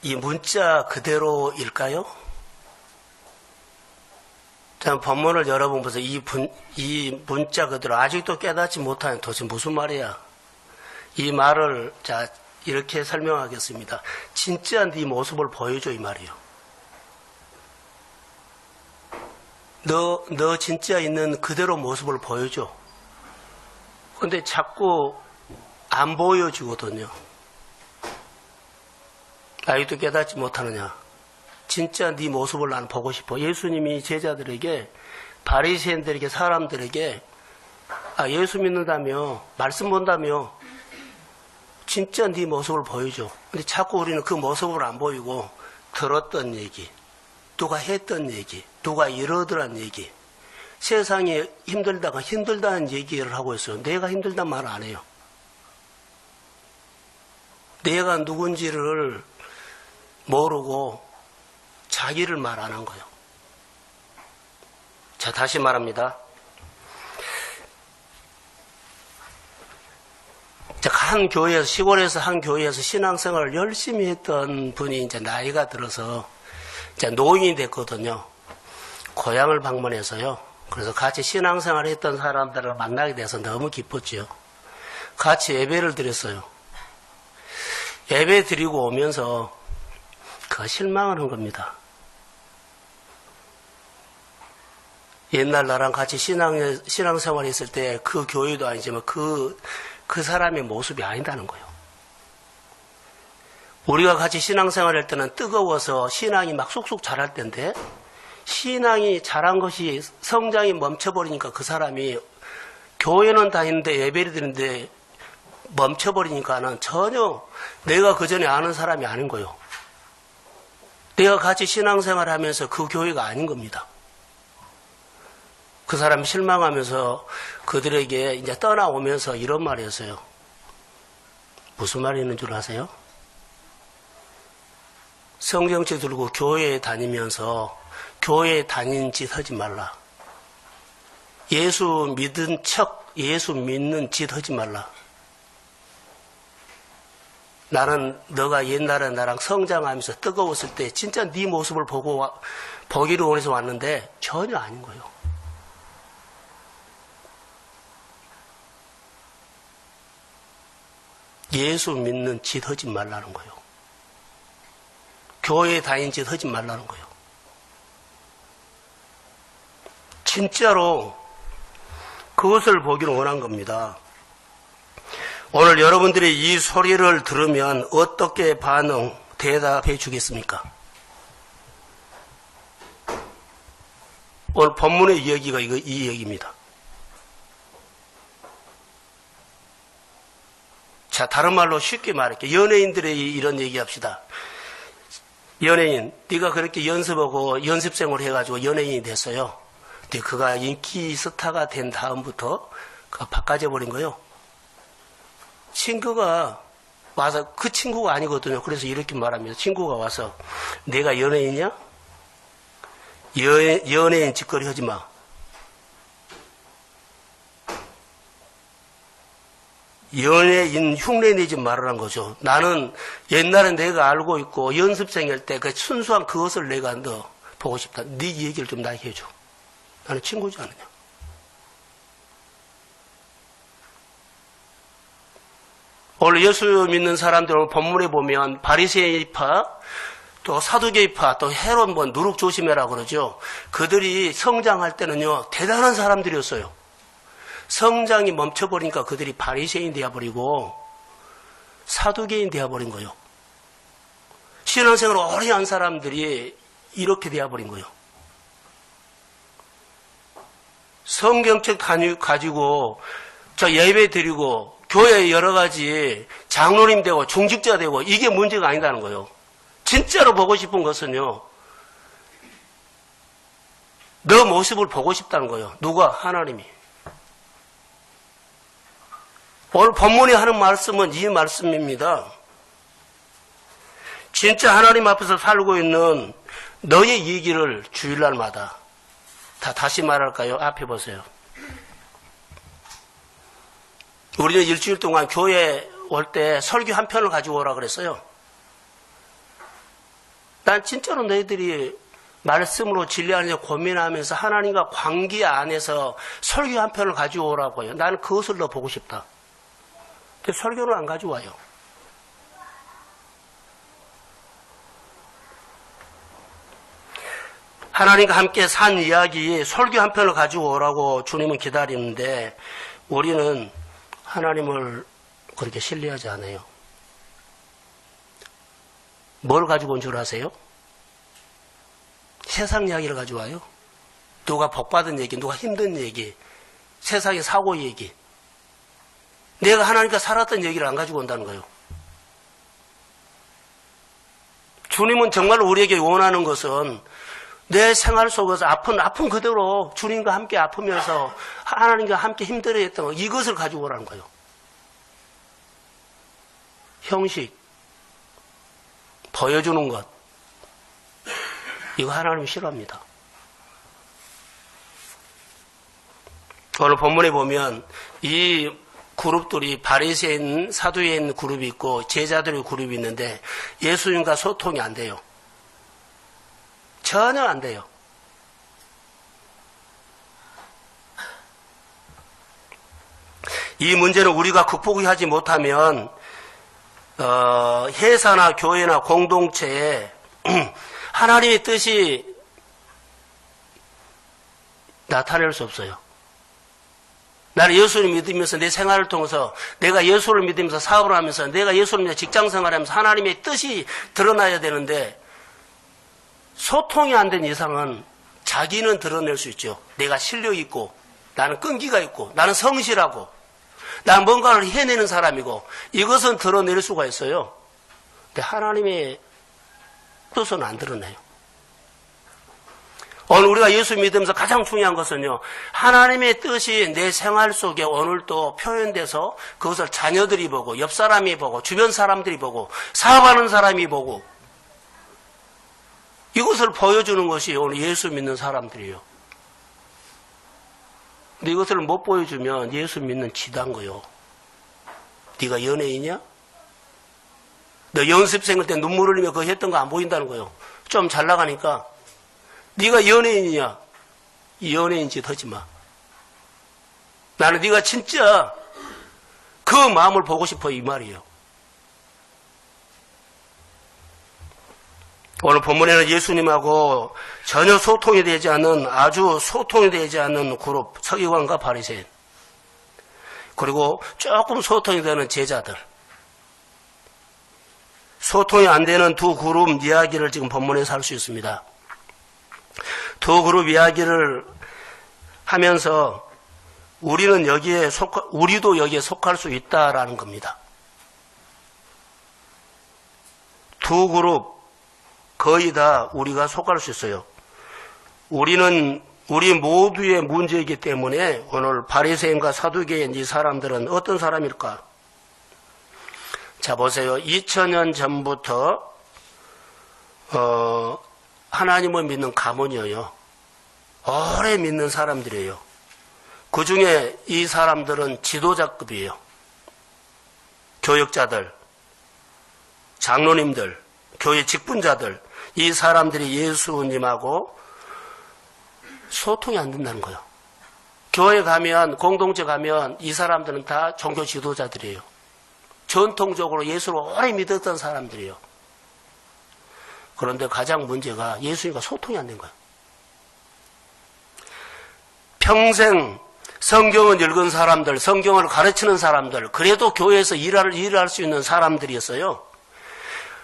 이 문자 그대로일까요? 자, 본문을 여러분 보세요. 이 문자 그대로 아직도 깨닫지 못하는 도대체 무슨 말이야? 이 말을 자 이렇게 설명하겠습니다. 진짜 네 모습을 보여줘 이 말이요. 너 진짜 있는 그대로 모습을 보여줘. 근데 자꾸 안 보여주거든요. 아직도 깨닫지 못하느냐? 진짜 네 모습을 나는 보고 싶어. 예수님이 제자들에게, 바리새인들에게, 사람들에게 예수 믿는다며, 말씀 본다며, 진짜 네 모습을 보여줘. 근데 자꾸 우리는 그 모습을 안 보이고 들었던 얘기, 누가 했던 얘기, 누가 이러더란 얘기, 세상이 힘들다는 얘기를 하고 있어요. 내가 힘들단 말 안 해요. 내가 누군지를 모르고 자기를 말 안 한 거예요. 자, 다시 말합니다. 한 교회에서, 시골에서 한 교회에서 신앙생활을 열심히 했던 분이 이제 나이가 들어서 이제 노인이 됐거든요. 고향을 방문해서요. 그래서 같이 신앙생활을 했던 사람들을 만나게 돼서 너무 기뻤죠. 같이 예배를 드렸어요. 예배 드리고 오면서 실망을 한 겁니다. 옛날 나랑 같이 신앙생활 했을 때 그 교회도 아니지만 그 사람의 모습이 아니다는 거예요. 우리가 같이 신앙생활 할 때는 뜨거워서 신앙이 막 쑥쑥 자랄 때인데 신앙이 자란 것이 성장이 멈춰버리니까 그 사람이 교회는 다니는데 예배를 드리는데 멈춰버리니까는 전혀 내가 그 전에 아는 사람이 아닌 거예요. 내가 같이 신앙생활 하면서 그 교회가 아닌 겁니다. 그 사람이 실망하면서 그들에게 이제 떠나오면서 이런 말을 했어요. 무슨 말이 있는 줄 아세요? 성경책 들고 교회에 다니면서 교회에 다니는 짓 하지 말라. 예수 믿은 척 예수 믿는 짓 하지 말라. 나는 너가 옛날에 나랑 성장하면서 뜨거웠을 때 진짜 네 모습을 보기를 원해서 왔는데 전혀 아닌 거예요. 예수 믿는 짓 하지 말라는 거예요. 교회에 다니는 짓 하지 말라는 거예요. 진짜로 그것을 보기를 원한 겁니다. 오늘 여러분들이 이 소리를 들으면 어떻게 대답해 주겠습니까? 오늘 본문의 이야기가 이 얘기입니다. 자, 다른 말로 쉽게 말할게요. 연예인들의 이런 얘기 합시다. 연예인, 네가 그렇게 연습하고 연습생을 해가지고 연예인이 됐어요. 근데 그가 인기 스타가 된 다음부터 그가 바꿔져 버린 거예요. 친구가 와서, 그 친구가 아니거든요. 그래서 이렇게 말합니다. 친구가 와서 내가 연예인이냐? 연예인 짓거리 하지 마. 연예인 흉내내지 말으란 거죠. 나는 옛날에 내가 알고 있고 연습생일 때 그 순수한 그것을 내가 너 보고 싶다. 네 얘기를 좀 나에게 해줘. 나는 친구지 않느냐. 오늘 예수 믿는 사람들 본문에 보면 바리새인파, 또 사두개인파, 또 헤롯 누룩 조심해라 그러죠. 그들이 성장할 때는요 대단한 사람들이었어요. 성장이 멈춰버리니까 그들이 바리새인 되어버리고 사두개인 되어버린 거예요. 신앙생활을 오래 한 사람들이 이렇게 되어버린 거예요. 성경책 가지고 저 예배 드리고 교회 여러 가지 장로님 되고 중직자 되고 이게 문제가 아니다는 거예요. 진짜로 보고 싶은 것은요, 너 모습을 보고 싶다는 거예요. 누가? 하나님이. 오늘 본문이 하는 말씀은 이 말씀입니다. 진짜 하나님 앞에서 살고 있는 너의 얘기를 주일날마다 다시 말할까요? 앞에 보세요. 우리는 일주일 동안 교회 올 때 설교 한 편을 가지고 오라 그랬어요. 난 진짜로 너희들이 말씀으로 진리하느냐 고민하면서 하나님과 관계 안에서 설교 한 편을 가지고 오라고요. 나는 그것을 더 보고 싶다. 근데 설교는 안 가져와요. 하나님과 함께 산 이야기, 설교 한 편을 가지고 오라고 주님은 기다리는데 우리는 하나님을 그렇게 신뢰하지 않아요. 뭘 가지고 온 줄 아세요? 세상 이야기를 가져와요. 누가 복받은 얘기, 누가 힘든 얘기, 세상의 사고 얘기. 내가 하나님과 살았던 얘기를 안 가지고 온다는 거예요. 주님은 정말 우리에게 원하는 것은 내 생활 속에서 아픈 그대로 주님과 함께 아프면서 하나님과 함께 힘들어했던 것, 이것을 가지고 오라는 거예요. 형식, 보여주는 것, 이거 하나님이 싫어합니다. 오늘 본문에 보면 이 그룹들이 바리새인, 사두개인 그룹이 있고 제자들의 그룹이 있는데 예수님과 소통이 안 돼요. 전혀 안 돼요. 이 문제는 우리가 극복하지 못하면 회사나 교회나 공동체에 하나님의 뜻이 나타낼 수 없어요. 나는 예수를 믿으면서 내 생활을 통해서 내가 예수를 믿으면서 사업을 하면서 내가 예수를 믿으면서 직장 생활하면서 하나님의 뜻이 드러나야 되는데 소통이 안 된 이상은 자기는 드러낼 수 있죠. 내가 실력이 있고 나는 끈기가 있고 나는 성실하고 나는 뭔가를 해내는 사람이고 이것은 드러낼 수가 있어요. 근데 하나님의 뜻은 안 드러내요. 오늘 우리가 예수 믿으면서 가장 중요한 것은요, 하나님의 뜻이 내 생활 속에 오늘도 표현돼서 그것을 자녀들이 보고 옆 사람이 보고 주변 사람들이 보고 사업하는 사람이 보고 이것을 보여주는 것이 오늘 예수 믿는 사람들이에요. 근데 이것을 못 보여주면 예수 믿는 지단 거요. 네가 연예인이야? 너 연습생일 때 눈물 흘리며 그거 했던 거 안 보인다는 거예요. 좀 잘 나가니까 네가 연예인이냐? 연예인 짓 하지 마. 나는 네가 진짜 그 마음을 보고 싶어 이 말이에요. 오늘 본문에는 예수님하고 전혀 소통이 되지 않는 아주 소통이 되지 않는 그룹 서기관과 바리새인 그리고 조금 소통이 되는 제자들 소통이 안 되는 두 그룹 이야기를 지금 본문에서 할 수 있습니다. 두 그룹 이야기를 하면서 우리도 여기에 속할 수 있다라는 겁니다. 두 그룹 거의 다 우리가 속할 수 있어요. 우리 모두의 문제이기 때문에 오늘 바리새인과 사두개인 이 사람들은 어떤 사람일까? 자 보세요. 2000년 전부터 하나님을 믿는 가문이에요. 오래 믿는 사람들이에요. 그 중에 이 사람들은 지도자급이에요. 교역자들, 장로님들, 교회 직분자들, 이 사람들이 예수님하고 소통이 안 된다는 거예요. 교회 가면, 공동체 가면 이 사람들은 다 종교 지도자들이에요. 전통적으로 예수를 오래 믿었던 사람들이에요. 그런데 가장 문제가 예수님과 소통이 안 된 거예요. 평생 성경을 읽은 사람들, 성경을 가르치는 사람들, 그래도 교회에서 일할 수 있는 사람들이었어요.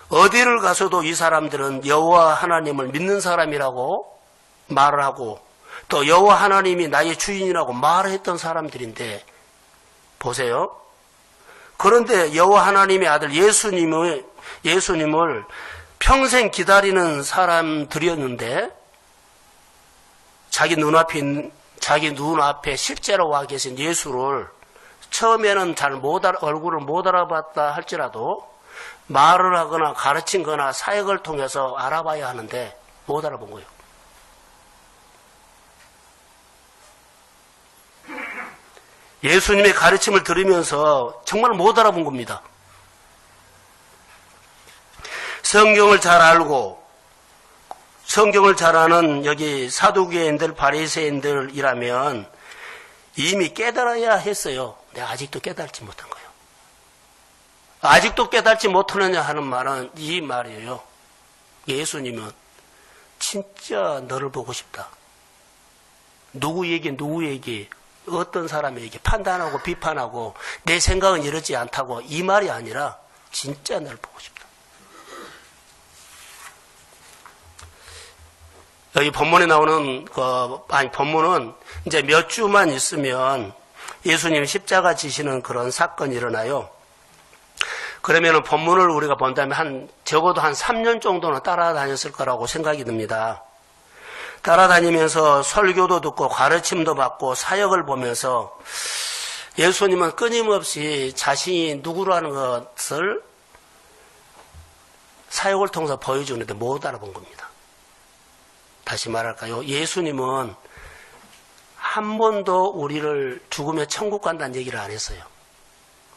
어디를 가서도 이 사람들은 여호와 하나님을 믿는 사람이라고 말을 하고 또 여호와 하나님이 나의 주인이라고 말을 했던 사람들인데 보세요. 그런데 여호와 하나님의 아들 예수님을 평생 기다리는 사람들이었는데 자기 눈앞에 실제로 와 계신 예수를 처음에는 얼굴을 못 알아봤다 할지라도 말을 하거나 가르친 거나 사역을 통해서 알아봐야 하는데 못 알아본 거예요. 예수님의 가르침을 들으면서 정말 못 알아본 겁니다. 성경을 잘 알고 성경을 잘 아는 여기 사두개인들, 바리새인들이라면 이미 깨달아야 했어요. 근데 아직도 깨달지 못한 거예요. 아직도 깨달지 못하느냐 하는 말은 이 말이에요. 예수님은 진짜 너를 보고 싶다. 누구에게 어떤 사람에게 판단하고 비판하고 내 생각은 이렇지 않다고 이 말이 아니라 진짜 너를 보고 싶다. 여기 본문에 나오는 본문은 이제 몇 주만 있으면 예수님 십자가 지시는 그런 사건이 일어나요. 그러면은 본문을 우리가 본다면 적어도 한 3년 정도는 따라다녔을 거라고 생각이 듭니다. 따라다니면서 설교도 듣고 가르침도 받고 사역을 보면서 예수님은 끊임없이 자신이 누구라는 것을 사역을 통해서 보여주는데 못 알아본 겁니다. 다시 말할까요? 예수님은 한 번도 우리를 죽으면 천국 간다는 얘기를 안 했어요.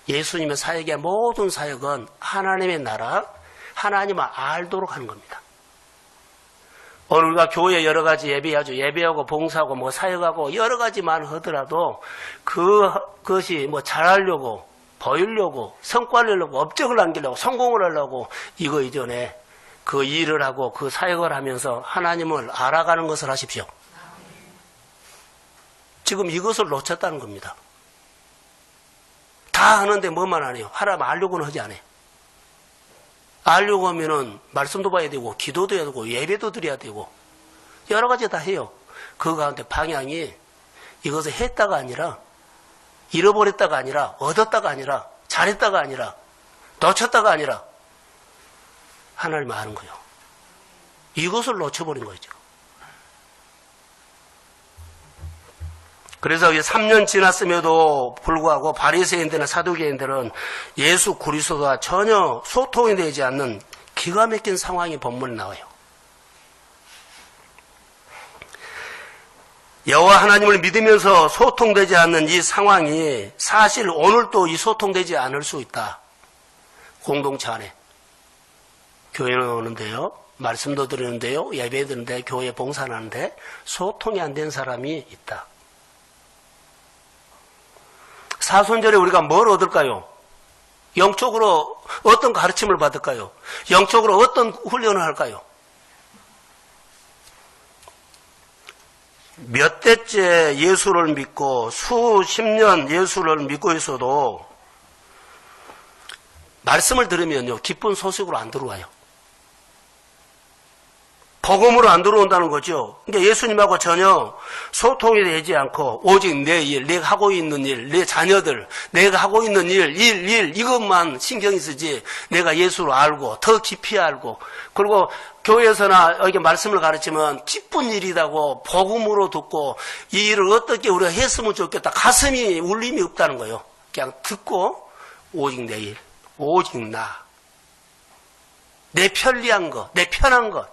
예수님의 사역의 모든 사역은 하나님의 나라, 하나님을 알도록 하는 겁니다. 오늘 우리가 교회 여러 가지 예배하죠. 예배하고 봉사하고 뭐 사역하고 여러 가지만 하더라도 그것이 뭐 잘하려고, 보이려고, 성과를 내려고, 업적을 남기려고, 성공을 하려고 이거 이전에 그 일을 하고 그 사역을 하면서 하나님을 알아가는 것을 하십시오. 지금 이것을 놓쳤다는 겁니다. 다 하는데 뭐만 안 해요? 하나님 알려고는 하지 않아요. 알려고 하면은 말씀도 봐야 되고 기도도 해야 되고 예배도 드려야 되고 여러 가지 다 해요. 그 가운데 방향이 이것을 했다가 아니라 잃어버렸다가 아니라 얻었다가 아니라 잘했다가 아니라 놓쳤다가 아니라 하나님 아는 거예요. 이것을 놓쳐버린 거죠. 그래서 3년 지났음에도 불구하고 바리새인들이나 사두개인들은 예수 그리스도와 전혀 소통이 되지 않는 기가 막힌 상황이 본문에 나와요. 여호와 하나님을 믿으면서 소통되지 않는 이 상황이 사실 오늘도 이 소통되지 않을 수 있다. 공동체 안에. 교회는 오는데요. 말씀도 드리는데요. 예배 드리는데 교회 봉사하는데 소통이 안 된 사람이 있다. 사순절에 우리가 뭘 얻을까요? 영적으로 어떤 가르침을 받을까요? 영적으로 어떤 훈련을 할까요? 몇 대째 예수를 믿고 수십 년 예수를 믿고 있어도 말씀을 들으면요 기쁜 소식으로 안 들어와요. 복음으로 안 들어온다는 거죠. 그러니까 예수님하고 전혀 소통이 되지 않고 오직 내 일, 내가 하고 있는 일, 내 자녀들, 내가 하고 있는 일 이것만 신경이 쓰지 내가 예수를 알고 더 깊이 알고 그리고 교회에서나 이렇게 말씀을 가르치면 기쁜 일이라고 복음으로 듣고 이 일을 어떻게 우리가 했으면 좋겠다. 가슴이 울림이 없다는 거예요. 그냥 듣고 오직 내 일, 오직 나. 내 편리한 것, 내 편한 것.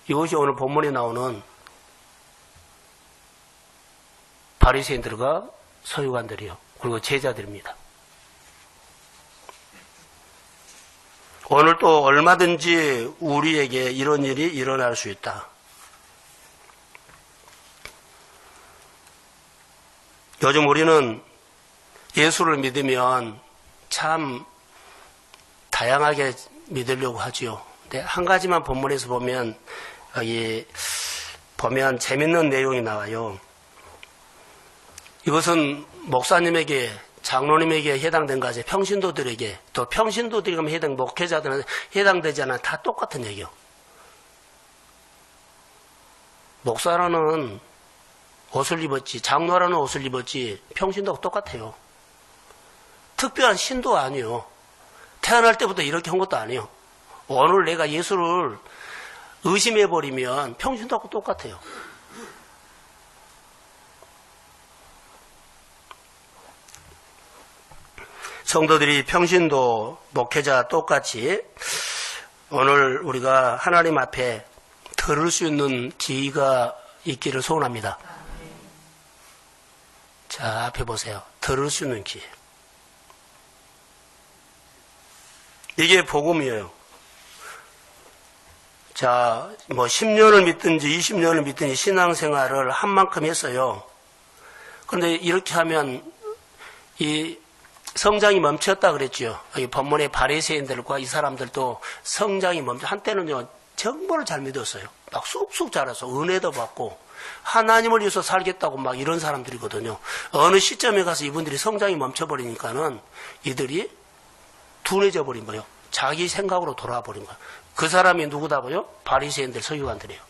이것이 오늘 본문에 나오는 바리새인들과 서기관들이요. 그리고 제자들입니다. 오늘 또 얼마든지 우리에게 이런 일이 일어날 수 있다. 요즘 우리는 예수를 믿으면 참 다양하게 믿으려고 하지요. 근데 한 가지만 본문에서 보면 여기 보면 재밌는 내용이 나와요. 이것은 목사님에게 장로님에게 해당된 것이 평신도들에게 또 평신도들에게 목회자들은 해당되지 않아 다 똑같은 얘기요. 목사라는 옷을 입었지 장로라는 옷을 입었지 평신도하고 똑같아요. 특별한 신도 아니요. 태어날 때부터 이렇게 한 것도 아니요. 오늘 내가 예수를 의심해버리면 평신도하고 똑같아요. 성도들이 평신도 목회자 똑같이 오늘 우리가 하나님 앞에 들을 수 있는 기회가 있기를 소원합니다. 자, 앞에 보세요. 들을 수 있는 기회. 이게 복음이에요. 자, 뭐 10년을 믿든지 20년을 믿든지 신앙생활을 한 만큼 했어요. 그런데 이렇게 하면 이 성장이 멈췄다 그랬죠. 이 본문의 바리새인들과 이 사람들도 성장이 멈춰. 한때는요 정말 잘 믿었어요. 막 쑥쑥 자라서 은혜도 받고 하나님을 위해서 살겠다고 막 이런 사람들이거든요. 어느 시점에 가서 이분들이 성장이 멈춰버리니까는 이들이 둔해져 버린 거예요. 자기 생각으로 돌아와 버린 거예요. 그 사람이 누구다고요? 바리새인들, 서기관들이에요.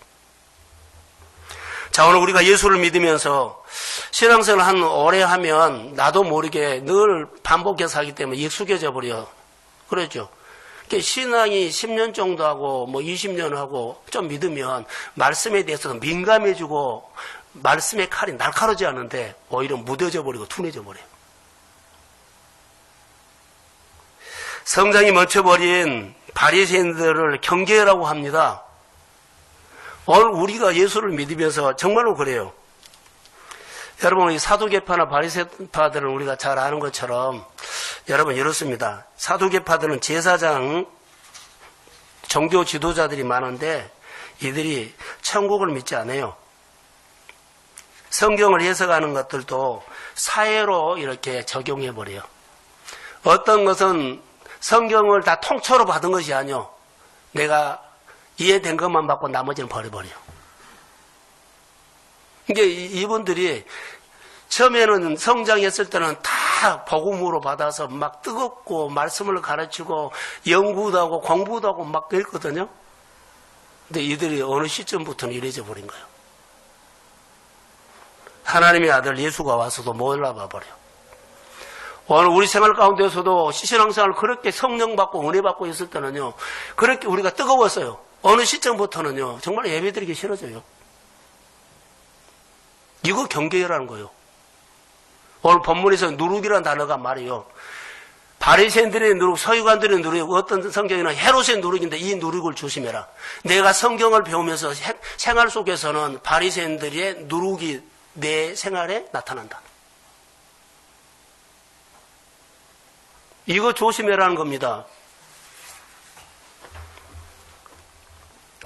자, 오늘 우리가 예수를 믿으면서 신앙생활을 한 오래 하면 나도 모르게 늘 반복해서 하기 때문에 익숙해져 버려. 그렇죠? 신앙이 10년 정도 하고 뭐 20년 하고 좀 믿으면 말씀에 대해서도 민감해지고 말씀의 칼이 날카롭지 않은데 오히려 무뎌져 버리고 둔해져 버려요. 성장이 멈춰버린 바리새인들을 경계라고 합니다. 오늘 우리가 예수를 믿으면서 정말로 그래요. 여러분, 이 사두개파나 바리새파들은 우리가 잘 아는 것처럼 여러분 이렇습니다. 사두개파들은 제사장, 종교 지도자들이 많은데 이들이 천국을 믿지 않아요. 성경을 해석하는 것들도 사회로 이렇게 적용해버려요. 어떤 것은 성경을 다 통째로 받은 것이 아니요. 내가 이해된 것만 받고 나머지는 버려버려요. 이게 이분들이 처음에는 성장했을 때는 다 복음으로 받아서 막 뜨겁고 말씀을 가르치고 연구도 하고 공부도 하고 막 그랬거든요. 근데 이들이 어느 시점부터는 이래져 버린 거예요. 하나님의 아들 예수가 와서도 몰라봐 버려. 오늘 우리 생활 가운데서도 신앙생활을 그렇게 성령 받고 은혜 받고 있을 때는요, 그렇게 우리가 뜨거웠어요. 어느 시점부터는요, 정말 예배드리기 싫어져요. 이거 경계라는 거예요. 오늘 본문에서 누룩이라는 단어가 말이에요. 바리새인들의 누룩, 서기관들의 누룩, 어떤 성경에는 헤롯의 누룩인데 이 누룩을 조심해라. 내가 성경을 배우면서 생활 속에서는 바리새인들의 누룩이 내 생활에 나타난다. 이거 조심해라는 겁니다.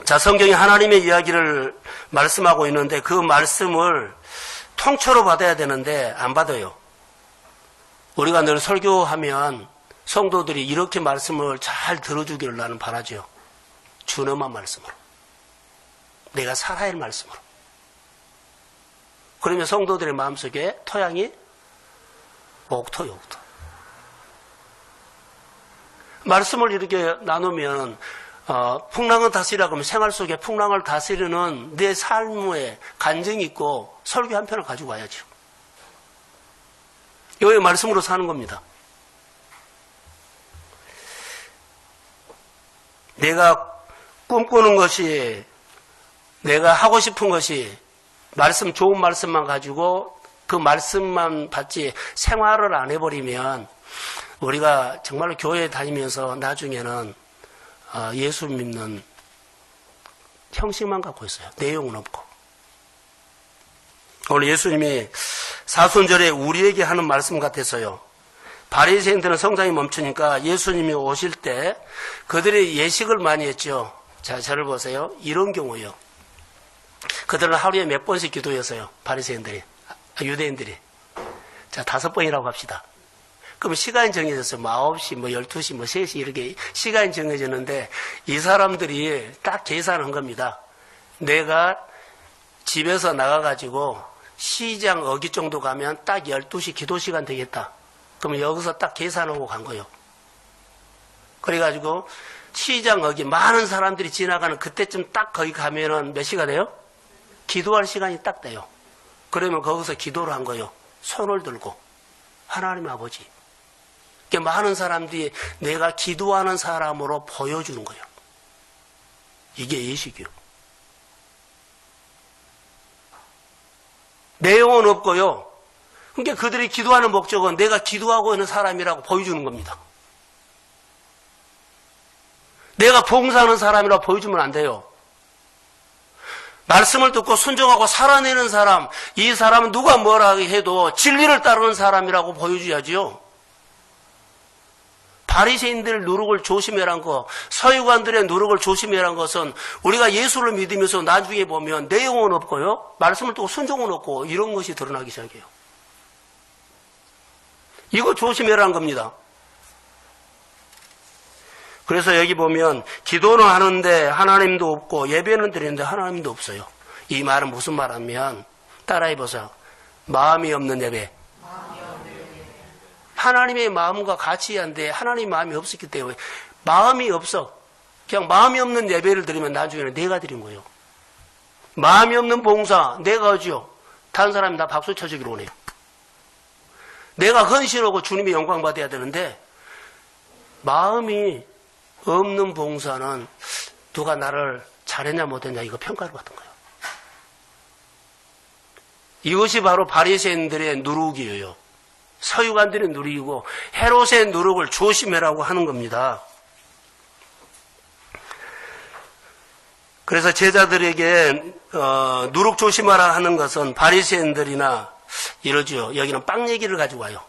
자, 성경이 하나님의 이야기를 말씀하고 있는데 그 말씀을 통째로 받아야 되는데 안 받아요. 우리가 늘 설교하면 성도들이 이렇게 말씀을 잘 들어주기를 나는 바라죠. 준엄한 말씀으로. 내가 살아야 할 말씀으로. 그러면 성도들의 마음속에 토양이 옥토요. 말씀을 이렇게 나누면 풍랑은 다스리라고 하면 생활 속에 풍랑을 다스리는 내 삶에 간증이 있고 설교 한 편을 가지고 와야죠. 이거의 말씀으로 사는 겁니다. 내가 꿈꾸는 것이, 내가 하고 싶은 것이 말씀, 좋은 말씀만 가지고 그 말씀만 받지 생활을 안 해버리면 우리가 정말로 교회에 다니면서 나중에는 예수 믿는 형식만 갖고 있어요. 내용은 없고. 오늘 예수님이 사순절에 우리에게 하는 말씀 같아서요. 바리새인들은 성장이 멈추니까 예수님이 오실 때 그들이 예식을 많이 했죠. 자, 저를 보세요. 이런 경우요. 그들은 하루에 몇 번씩 기도했어요. 바리새인들이, 유대인들이. 자, 5번이라고 합시다. 그럼 시간이 정해졌어요. 뭐 9시, 뭐 12시, 뭐 3시 이렇게 시간이 정해졌는데 이 사람들이 딱 계산한 겁니다. 내가 집에서 나가가지고 시장 어기 정도 가면 딱 12시 기도 시간 되겠다. 그러면 여기서 딱 계산하고 간 거예요. 그래가지고 시장 어기 많은 사람들이 지나가는 그때쯤 딱 거기 가면은 몇 시가 돼요? 기도할 시간이 딱 돼요. 그러면 거기서 기도를 한 거예요. 손을 들고. 하나님 아버지. 많은 사람들이 내가 기도하는 사람으로 보여주는 거예요. 이게 예식이요. 내용은 없고요. 그러니까 그들이 기도하는 목적은 내가 기도하고 있는 사람이라고 보여주는 겁니다. 내가 봉사하는 사람이라고 보여주면 안 돼요. 말씀을 듣고 순종하고 살아내는 사람, 이 사람은 누가 뭐라 해도 진리를 따르는 사람이라고 보여줘야지요. 바리새인들 누룩을 조심해란 거, 서기관들의 누룩을 조심해란 것은 우리가 예수를 믿으면서 나중에 보면 내용은 없고요, 말씀을 듣고 순종은 없고 이런 것이 드러나기 시작해요. 이거 조심해라는 겁니다. 그래서 여기 보면 기도는 하는데 하나님도 없고 예배는 드리는데 하나님도 없어요. 이 말은 무슨 말하면 따라해보세요. 마음이 없는 예배. 하나님의 마음과 같이 한데 하나님의 마음이 없었기 때문에 마음이 없어. 그냥 마음이 없는 예배를 드리면 나중에는 내가 드린 거예요. 마음이 없는 봉사 내가 하죠. 다른 사람이 나 박수 쳐주기로 오네요. 내가 헌신하고 주님의 영광 받아야 되는데 마음이 없는 봉사는 누가 나를 잘했냐 못했냐 이거 평가를 받은 거예요. 이것이 바로 바리새인들의 누룩이에요. 서기관들의 누룩이고 헤롯의 누룩을 조심해라고 하는 겁니다. 그래서 제자들에게 누룩 조심하라 하는 것은 바리새인들이나 이러죠. 여기는 빵 얘기를 가지고 와요.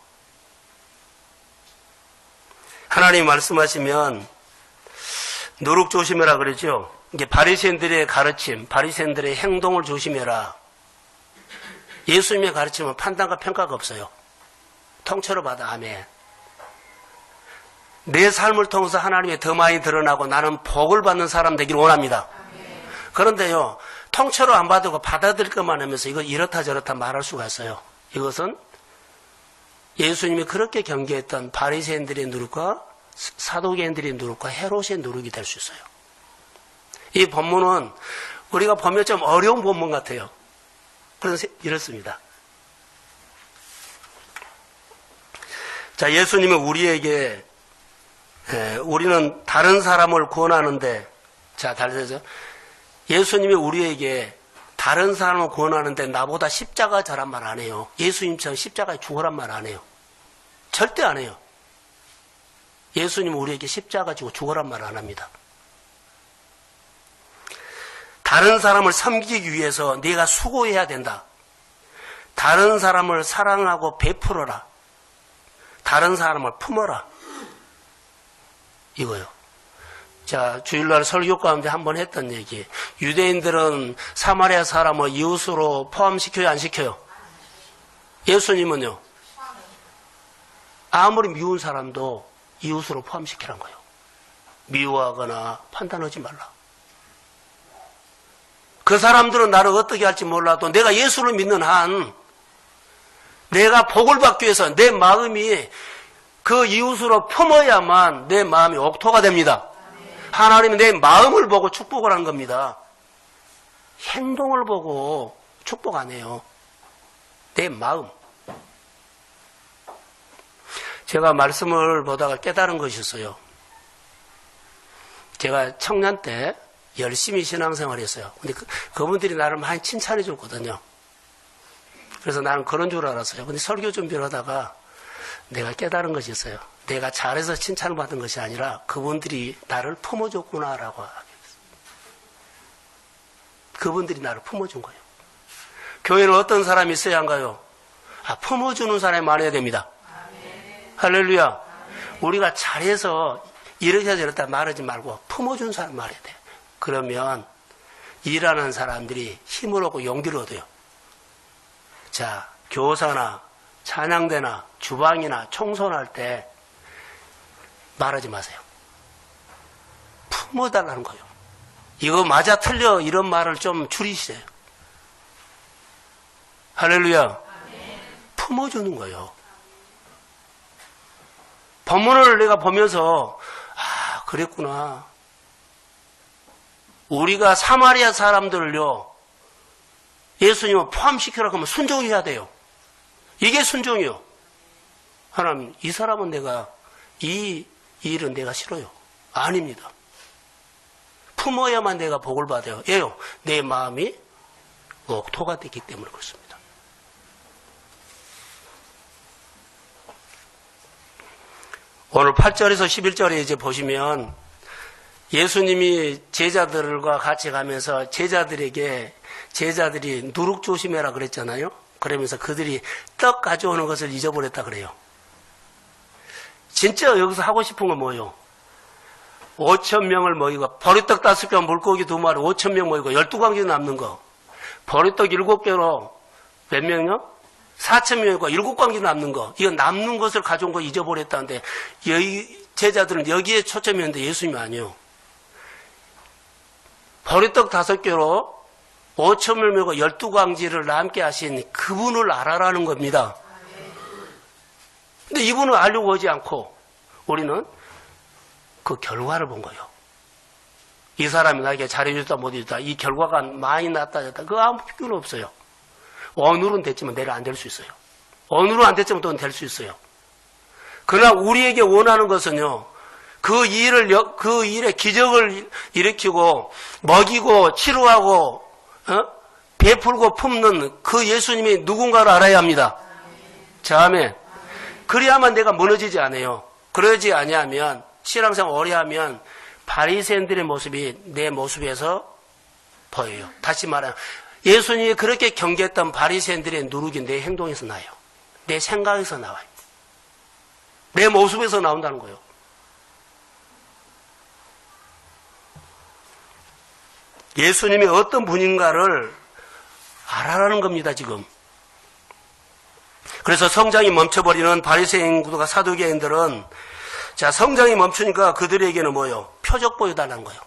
하나님 말씀하시면 누룩 조심해라 그러죠. 이게 바리새인들의 가르침, 바리새인들의 행동을 조심해라. 예수님의 가르침은 판단과 평가가 없어요. 통째로 받아. 아멘. 내 삶을 통해서 하나님의 더 많이 드러나고 나는 복을 받는 사람 되기를 원합니다. 그런데요, 통째로 안 받고 받아들일 것만 하면서 이거 이렇다 저렇다 말할 수가 있어요. 이것은 예수님이 그렇게 경계했던 바리새인들의 누룩과 사도개인들의 누룩과 헤롯의 누룩이 될 수 있어요. 이 본문은 우리가 보면 좀 어려운 본문 같아요. 그래서 이렇습니다. 자, 예수님은 우리에게 우리는 다른 사람을 구원하는데, 자, 다르죠. 예수님이 우리에게 다른 사람을 구원하는데 나보다 십자가 저란 말 안 해요. 예수님처럼 십자가에 죽어란 말 안 해요. 절대 안 해요. 예수님은 우리에게 십자가 지고 죽어란 말 안 합니다. 다른 사람을 섬기기 위해서 네가 수고해야 된다. 다른 사람을 사랑하고 베풀어라. 다른 사람을 품어라. 이거요. 자, 주일날 설교 가운데 한번 했던 얘기. 유대인들은 사마리아 사람을 이웃으로 포함시켜요, 안 시켜요? 예수님은요? 아무리 미운 사람도 이웃으로 포함시키란 거예요. 미워하거나 판단하지 말라. 그 사람들은 나를 어떻게 할지 몰라도 내가 예수를 믿는 한 내가 복을 받기 위해서 내 마음이 그 이웃으로 품어야만 내 마음이 옥토가 됩니다. 하나님은 내 마음을 보고 축복을 하는 겁니다. 행동을 보고 축복 안 해요. 내 마음. 제가 말씀을 보다가 깨달은 것이 있어요. 제가 청년 때 열심히 신앙생활을 했어요. 근데 그분들이 나를 많이 칭찬해 줬거든요. 그래서 나는 그런 줄 알았어요. 근데 설교 준비를 하다가 내가 깨달은 것이 있어요. 내가 잘해서 칭찬을 받은 것이 아니라 그분들이 나를 품어줬구나라고 하겠어요. 그분들이 나를 품어준 거예요. 교회는 어떤 사람이 있어야 한가요? 품어주는 사람이 많아야 됩니다. 아멘. 할렐루야. 아멘. 우리가 잘해서 이렇게 저렇다 말하지 말고 품어준 사람 말해야 돼. 그러면 일하는 사람들이 힘을 얻고 용기를 얻어요. 자, 교사나 찬양대나 주방이나 청소를 할 때 말하지 마세요. 품어달라는 거예요. 이거 맞아 틀려 이런 말을 좀 줄이세요. 할렐루야. 품어주는 거예요. 본문을 내가 보면서 그랬구나. 우리가 사마리아 사람들을요 예수님을 포함시키라고 하면 순종해야 돼요. 이게 순종이요. 하나님, 이 사람은 이 일은 내가 싫어요. 아닙니다. 품어야만 내가 복을 받아요. 예요. 내 마음이 옥토가 됐기 때문에 그렇습니다. 오늘 8절에서 11절에 이제 보시면 예수님이 제자들과 같이 가면서 제자들이 누룩 조심해라 그랬잖아요. 그러면서 그들이 떡 가져오는 것을 잊어버렸다 그래요. 진짜 여기서 하고 싶은 건 뭐예요? 5,000명을 모이고 보리떡 5개, 물고기 2마리 5,000명 모이고 12광지 남는 거. 보리떡 7개로 몇 명요? 4,000명이고 7광지 남는 거. 이거 남는 것을 가져온 거 잊어버렸다는데 제자들은 여기에 초점이었는데 예수님이 아니에요. 보리떡 5개로 5,000명을 모이고 12광지를 남게 하신 그분을 알아라는 겁니다. 근데 이분은 알려고 하지 않고 우리는 그 결과를 본 거예요. 이 사람이 나에게 잘해줬다 못해줬다 이 결과가 많이 났다 졌다 그거 아무 필요 없어요. 오늘은 됐지만 내일 안 될 수 있어요. 오늘은 안 됐지만 또 될 수 있어요. 그러나 우리에게 원하는 것은요. 그 일의 기적을 일으키고 먹이고 치료하고 베풀고 품는 그 예수님이 누군가를 알아야 합니다. 자, 아멘. 그래야만 내가 무너지지 않아요. 그러지 아니하면 신앙생활 오래 하면 바리새인들의 모습이 내 모습에서 보여요. 다시 말하면 예수님이 그렇게 경계했던 바리새인들의 누룩이 내 행동에서 나요. 내 생각에서 나와요. 내 모습에서 나온다는 거예요. 예수님이 어떤 분인가를 알아라는 겁니다, 지금. 그래서 성장이 멈춰버리는 바리새인과 사두개인들은 자, 성장이 멈추니까 그들에게는 뭐예요? 표적 보여달라는 거예요.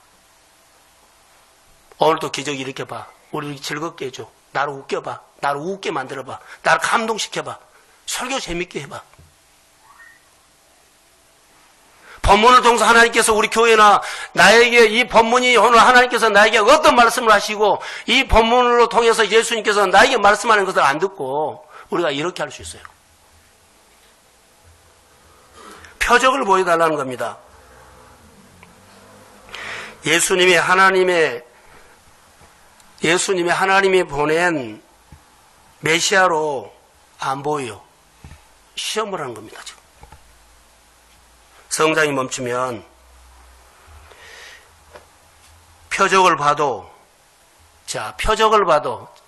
오늘도 기적 일으켜봐. 우리 즐겁게 해줘. 나를 웃겨봐. 나를 웃게 만들어봐. 나를 감동시켜봐. 설교 재밌게 해봐. 본문을 통해서 하나님께서 우리 교회나 나에게 이 본문이 오늘 하나님께서 나에게 어떤 말씀을 하시고 이 본문으로 통해서 예수님께서 나에게 말씀하는 것을 안 듣고 우리가 이렇게 할 수 있어요. 표적을 보여달라는 겁니다. 예수님이 하나님이 보낸 메시아로 안 보여요. 시험을 하는 겁니다, 지금. 성장이 멈추면 표적을 봐도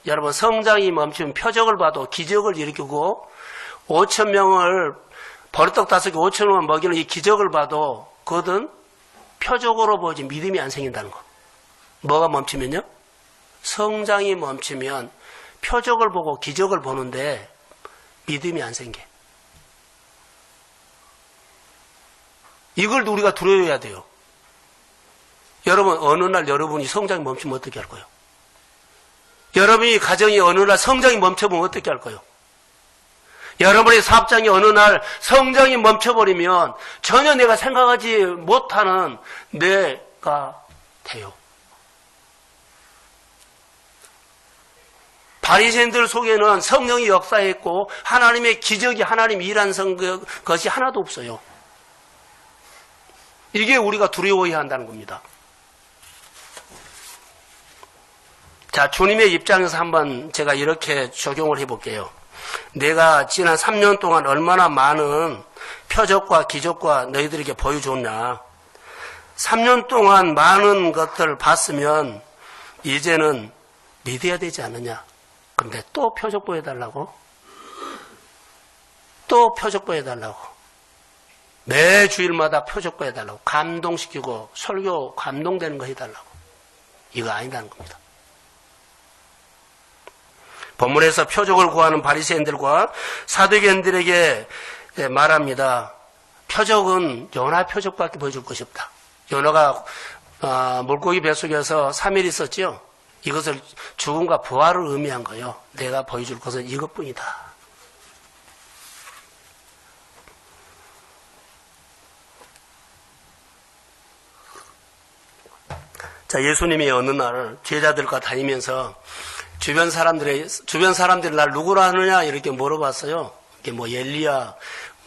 여러분 성장이 멈추면 표적을 봐도 기적을 일으키고 5,000명을 보리떡 5개 5,000명을 먹이는 이 기적을 봐도 그것은 표적으로 보지 믿음이 안 생긴다는 거. 뭐가 멈추면요? 성장이 멈추면 표적을 보고 기적을 보는데 믿음이 안 생겨. 이걸 우리가 두려워해야 돼요. 여러분 어느 날 여러분이 성장이 멈추면 어떻게 할 거예요? 여러분이 가정이 어느 날 성장이 멈춰보면 어떻게 할 거예요? 여러분의 사업장이 어느 날 성장이 멈춰버리면 전혀 내가 생각하지 못하는 내가 돼요. 바리새인들 속에는 성령이 역사했고 하나님의 기적이 하나님 일한 것이 하나도 없어요. 이게 우리가 두려워해야 한다는 겁니다. 자, 주님의 입장에서 한번 제가 이렇게 적용을 해볼게요. 내가 지난 3년 동안 얼마나 많은 표적과 기적과 너희들에게 보여줬냐. 3년 동안 많은 것들을 봤으면 이제는 믿어야 되지 않느냐. 근데 또 표적 보여달라고? 또 표적 보여달라고? 매 주일마다 표적 보여달라고? 감동시키고 설교 감동되는 거 해달라고? 이거 아니다는 겁니다. 본문에서 표적을 구하는 바리새인들과 사두개인들에게 말합니다. 표적은 요나 표적밖에 보여줄 것이 없다. 요나가 물고기 뱃속에서 3일 있었죠. 이것을 죽음과 부활을 의미한 거예요. 내가 보여줄 것은 이것뿐이다. 자, 예수님이 어느 날 제자들과 다니면서 주변 사람들이 날 누구라 하느냐 이렇게 물어봤어요. 이게 뭐 엘리야,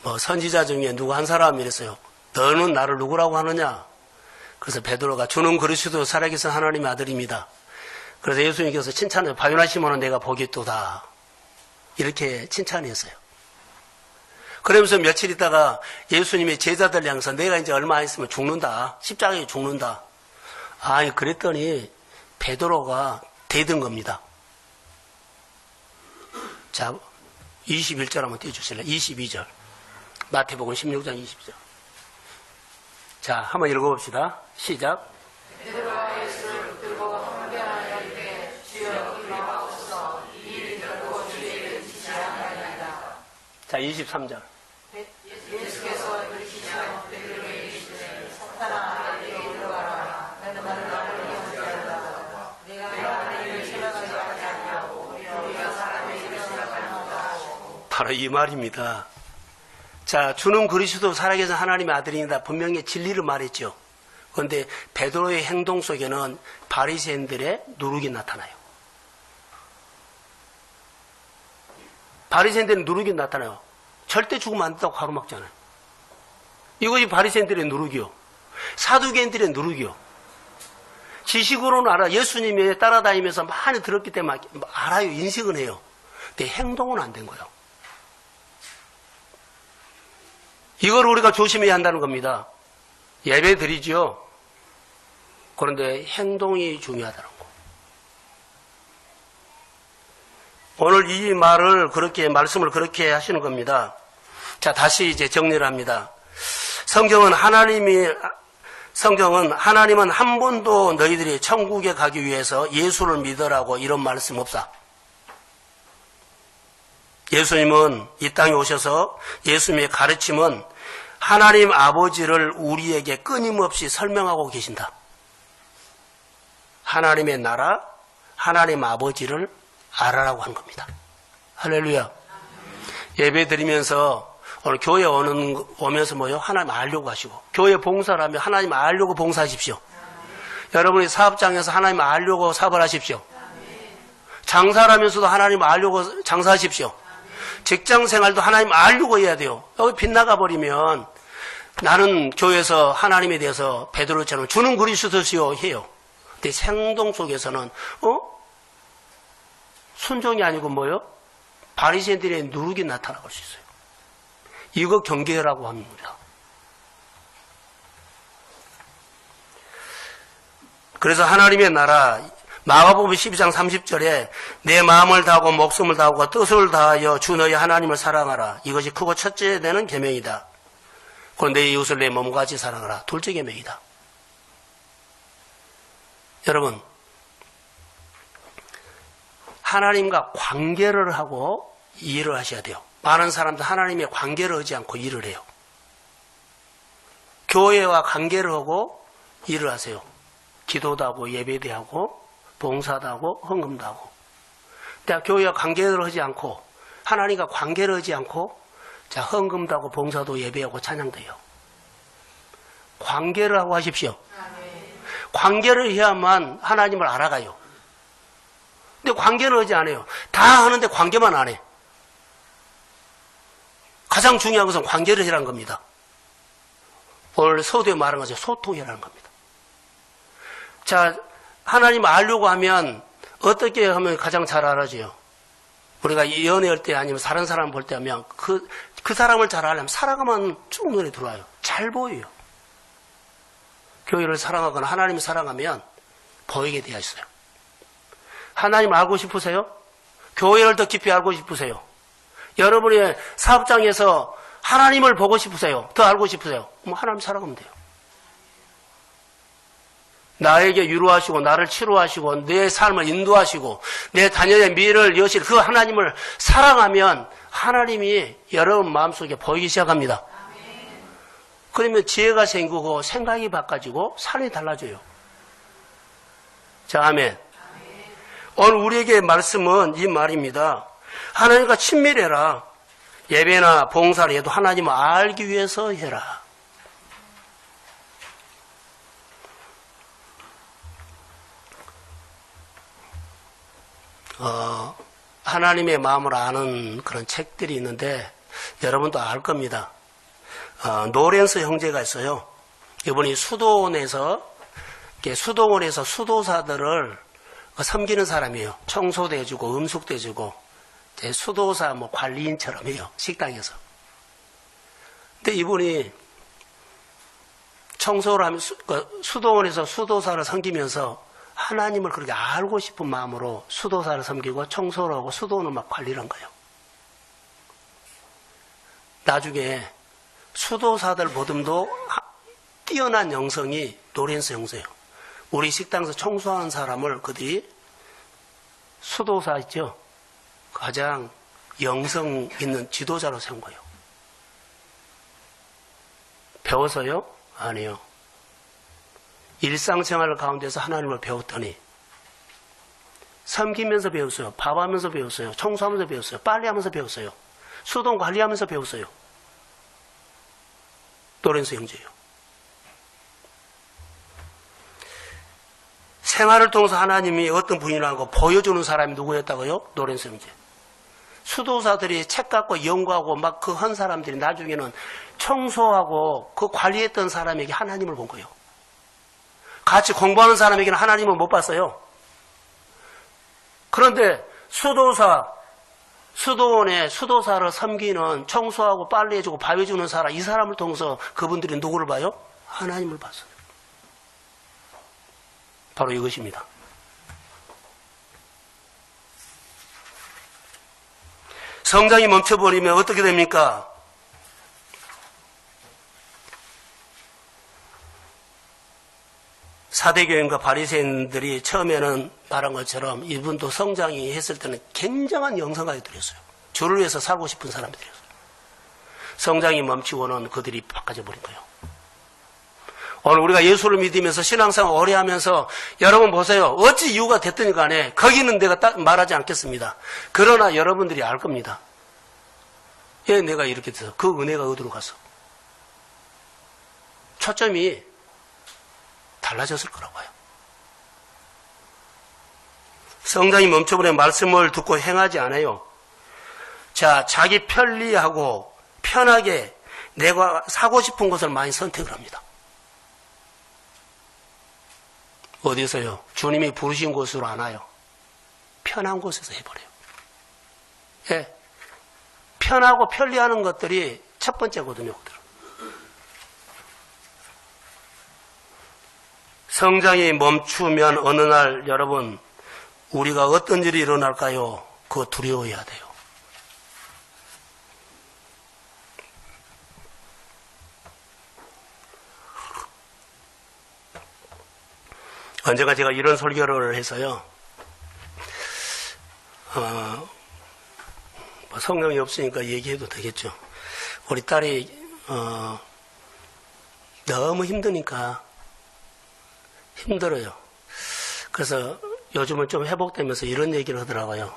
뭐 선지자 중에 누구 한 사람이 이랬어요. 너는 나를 누구라고 하느냐? 그래서 베드로가 주는 그리스도 살아계신 하나님의 아들입니다. 그래서 예수님께서 칭찬을 바요나 시몬은 내가 보겠도다. 이렇게 칭찬했어요. 그러면서 며칠 있다가 예수님이 제자들 향해서 내가 이제 얼마 안 있으면 죽는다. 십자가에 죽는다. 아니 그랬더니 베드로가 대든 겁니다. 자, 21절 한번 띄워주실래요? 22절. 마태복음 16장 20절. 자, 한번 읽어봅시다. 시작. 베드로가 예수를 붙들고 항변하여 이르되 주여 임하옵소서. 이 일이 결코 주의 지지 아니하리이다. 자, 23절. 예수께서 이르시되 베드로에게 이르시되 사탄아 내게 들어가라. 너는 나를 알지 못하리라. 내가 하나님을 생각하지 아니하고 우리가 사람의 일을 생각하노라. 바로 이 말입니다. 자, 주는 그리스도 살아계신 하나님의 아들이다. 분명히 진리를 말했죠. 그런데 베드로의 행동 속에는 바리새인들의 누룩이 나타나요. 바리새인들의 누룩이 나타나요. 절대 죽으면 안 된다고 가로막잖아요. 이것이 바리새인들의 누룩이요. 사두개인들의 누룩이요. 지식으로는 알아. 예수님이 따라다니면서 많이 들었기 때문에 알아요. 인식은 해요. 근데 행동은 안 된 거예요. 이걸 우리가 조심해야 한다는 겁니다. 예배 드리지요. 그런데 행동이 중요하다는 거. 오늘 이 말씀을 그렇게 하시는 겁니다. 자, 다시 이제 정리를 합니다. 성경은 하나님은 한 번도 너희들이 천국에 가기 위해서 예수를 믿으라고 이런 말씀 없사. 예수님은 이 땅에 오셔서 예수님의 가르침은 하나님 아버지를 우리에게 끊임없이 설명하고 계신다. 하나님의 나라, 하나님 아버지를 알아라고 하는 겁니다. 할렐루야. 예배 드리면서 오늘 교회 오면서 뭐요? 하나님 알려고 하시고, 교회 봉사를 하면 하나님 알려고 봉사하십시오. 여러분이 사업장에서 하나님 알려고 사업을 하십시오. 장사를 하면서도 하나님 알려고 장사하십시오. 직장 생활도 하나님 알려고 해야 돼요. 여기 빗나가 버리면 나는 교회에서 하나님에 대해서 베드로처럼 주는 그리스도시요 해요. 근데 행동 속에서는 순종이 아니고 뭐요? 바리새인들의 누룩이 나타나갈 수 있어요. 이거 경계라고 합니다. 그래서 하나님의 나라 마가복음 12장 30절에 내 마음을 다하고 목숨을 다하고 뜻을 다하여 주 너희 하나님을 사랑하라. 이것이 크고 첫째 되는 계명이다. 그리고 내 이웃을 내 몸과 같이 사랑하라. 둘째 계명이다. 여러분, 하나님과 관계를 하고 일을 하셔야 돼요. 많은 사람들 하나님의 관계를 하지 않고 일을 해요. 교회와 관계를 하고 일을 하세요. 기도도 하고 예배도 하고 봉사도 하고 헌금도 하고. 근데 교회와 관계를 하지 않고 하나님과 관계를 하지 않고 자 헌금도 하고 봉사도 예배하고 찬양도 해요. 관계를 하고 하십시오. 관계를 해야만 하나님을 알아가요. 근데 관계는 하지 않아요. 다 하는데 관계만 안 해. 가장 중요한 것은 관계를 해라는 겁니다. 오늘 서두에 말한 것은 소통이라는 겁니다. 자, 하나님 알려고 하면 어떻게 하면 가장 잘 알아져요? 우리가 연애할 때 아니면 다른 사람 볼 때 하면 그 사람을 잘 알려면 살아가면 쭉 눈에 들어와요. 잘 보여요. 교회를 사랑하거나 하나님을 사랑하면 보이게 되어 있어요. 하나님 알고 싶으세요? 교회를 더 깊이 알고 싶으세요? 여러분의 사업장에서 하나님을 보고 싶으세요? 더 알고 싶으세요? 하나님 사랑하면 돼요. 나에게 위로하시고 나를 치료하시고 내 삶을 인도하시고 내 자녀의 미래를 여실 그 하나님을 사랑하면 하나님이 여러분 마음속에 보이기 시작합니다. 그러면 지혜가 생기고 생각이 바꿔지고 삶이 달라져요. 자, 아멘. 오늘 우리에게 말씀은 이 말입니다. 하나님과 친밀해라. 예배나 봉사를 해도 하나님을 알기 위해서 해라. 하나님의 마음을 아는 그런 책들이 있는데 여러분도 알 겁니다. 노렌스 형제가 있어요. 이분이 수도원에서 수도사들을 섬기는 사람이에요. 청소도 해주고 음식도 해주고 수도사 관리인처럼 해요. 식당에서. 근데 이분이 청소를 하면서 수도원에서 수도사를 섬기면서 하나님을 그렇게 알고 싶은 마음으로 수도사를 섬기고 청소를 하고 수도원을 막 관리를 한 거예요. 나중에 수도사들보다도 뛰어난 영성이 노렌스 형제예요. 우리 식당에서 청소하는 사람을 그들이 수도사 있죠? 가장 영성 있는 지도자로 세운 거예요. 배워서요? 아니요. 일상생활 가운데서 하나님을 배웠더니 섬기면서 배웠어요. 밥하면서 배웠어요. 청소하면서 배웠어요. 빨래하면서 배웠어요. 수동 관리하면서 배웠어요. 노렌스 형제예요. 생활을 통해서 하나님이 어떤 분이라는 거 보여주는 사람이 누구였다고요? 노렌스 형제. 수도사들이 책 갖고 연구하고 막 그 한 사람들이 나중에는 청소하고 그 관리했던 사람에게 하나님을 본 거예요. 같이 공부하는 사람에게는 하나님을 못 봤어요. 그런데 수도원에 수도사를 섬기는 청소하고 빨래해주고 밥 해주는 사람, 이 사람을 통해서 그분들이 누구를 봐요? 하나님을 봤어요. 바로 이것입니다. 성장이 멈춰버리면 어떻게 됩니까? 사대교인과 바리새인들이 처음에는 말한 것처럼 이분도 성장이 했을 때는 굉장한 영성가에 들였어요. 주를 위해서 살고 싶은 사람들이었어요. 성장이 멈추고는 그들이 바꿔져 버린 거예요. 오늘 우리가 예수를 믿으면서 신앙생활 오래 하면서 여러분 보세요. 어찌 이유가 됐든 간에 거기는 내가 말하지 않겠습니다. 그러나 여러분들이 알 겁니다. 예, 내가 이렇게 돼서 그 은혜가 어디로 가서 초점이 달라졌을 거라고 봐요. 성장이 멈춰버린 말씀을 듣고 행하지 않아요. 자, 자기 편리하고 편하게 내가 사고 싶은 것을 많이 선택을 합니다. 어디서요? 주님이 부르신 곳으로 안 와요. 편한 곳에서 해버려요. 예. 편하고 편리하는 것들이 첫 번째거든요. 성장이 멈추면 어느 날 여러분 우리가 어떤 일이 일어날까요? 그거 두려워해야 돼요. 언젠가 제가 이런 설교를 해서요. 성경이 없으니까 얘기해도 되겠죠. 우리 딸이 너무 힘드니까 힘들어요. 그래서 요즘은 좀 회복되면서 이런 얘기를 하더라고요.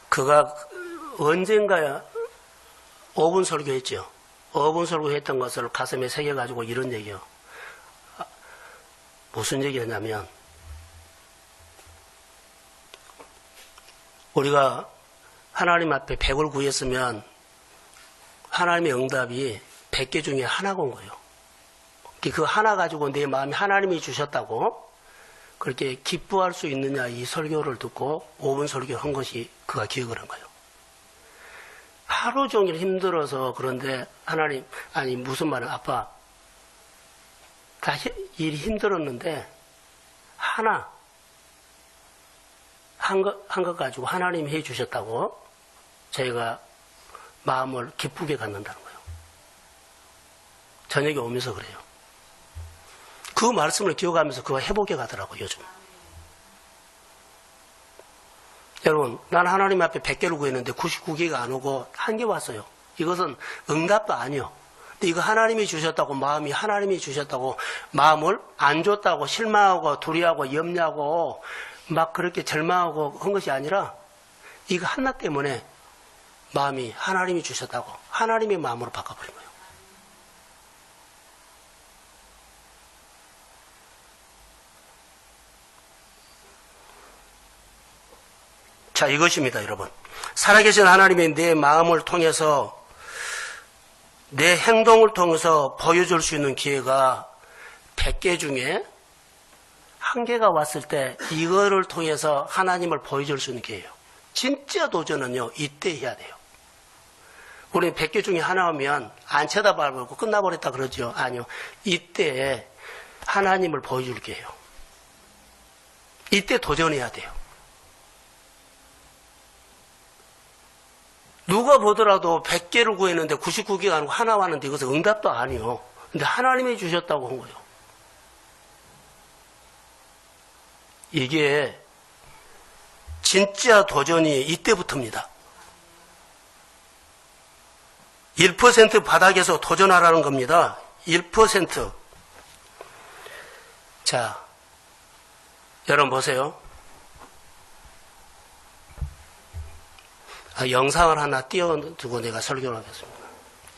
그가 언젠가 5분 설교했죠. 5분 설교했던 것을 가슴에 새겨가지고 이런 얘기요. 무슨 얘기였냐면 우리가 하나님 앞에 100을 구했으면 하나님의 응답이 100개 중에 하나가 온 거예요. 그 하나 가지고 내 마음이 하나님이 주셨다고 그렇게 기뻐할 수 있느냐 이 설교를 듣고 5분 설교를 한 것이 그가 기억을 한 거예요. 하루 종일 힘들어서 그런데 하나님 아니 무슨 말은 아빠 다 일이 힘들었는데 하나 한 것 가지고 하나님이 해 주셨다고 저희가 마음을 기쁘게 갖는다는 거예요. 저녁에 오면서 그래요. 그 말씀을 기억하면서 그가 회복해 가더라고요, 요즘. 여러분, 난 하나님 앞에 100개를 구했는데 99개가 안 오고 1개 왔어요. 이것은 응답도 아니요. 근데 이거 하나님이 주셨다고 마음이 하나님이 주셨다고 마음을 안 줬다고 실망하고 두려워하고 염려하고 막 그렇게 절망하고 한 것이 아니라 이거 하나 때문에 마음이 하나님이 주셨다고 하나님의 마음으로 바꿔버린 거예요. 자, 이것입니다, 여러분. 살아계신 하나님이 내 마음을 통해서 내 행동을 통해서 보여줄 수 있는 기회가 100개 중에 1개가 왔을 때 이거를 통해서 하나님을 보여줄 수 있는 기회예요. 진짜 도전은요, 이때 해야 돼요. 우리 100개 중에 하나 오면 안 쳐다보고 끝나버렸다 그러죠. 아니요. 이때 하나님을 보여줄 기회예요. 이때 도전해야 돼요. 누가 보더라도 100개를 구했는데 99개가 아니고 하나 왔는데 이것은 응답도 아니요. 근데 하나님이 주셨다고 한 거예요. 이게 진짜 도전이 이때부터입니다. 1% 바닥에서 도전하라는 겁니다. 1%. 자, 여러분 보세요. 영상을 하나 띄워두고 내가 설교를 하겠습니다.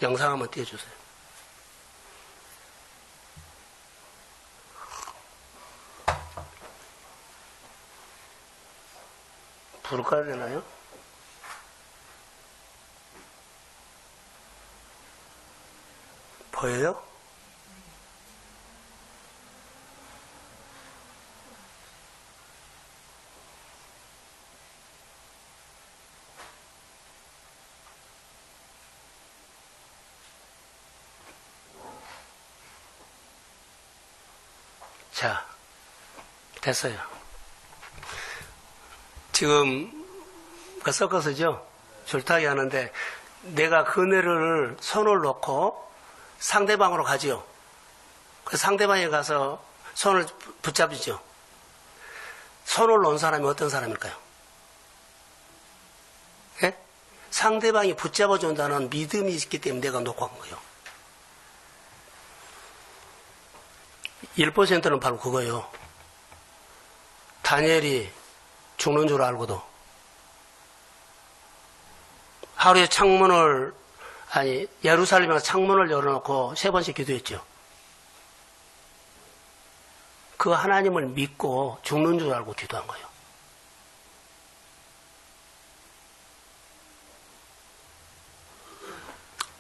영상 한번 띄워주세요. 불을 꺼야 되나요? 보여요? 자, 됐어요. 지금 그 서커스죠? 줄타기 하는데 내가 그네를 손을 놓고 상대방으로 가지요. 그 상대방에 가서 손을 붙잡죠. 손을 놓은 사람이 어떤 사람일까요? 예? 상대방이 붙잡아준다는 믿음이 있기 때문에 내가 놓고 간 거예요. 1%는 바로 그거예요. 다니엘이 죽는 줄 알고도 하루에 예루살렘에 창문을 열어놓고 3번씩 기도했죠. 그 하나님을 믿고 죽는 줄 알고 기도한 거예요.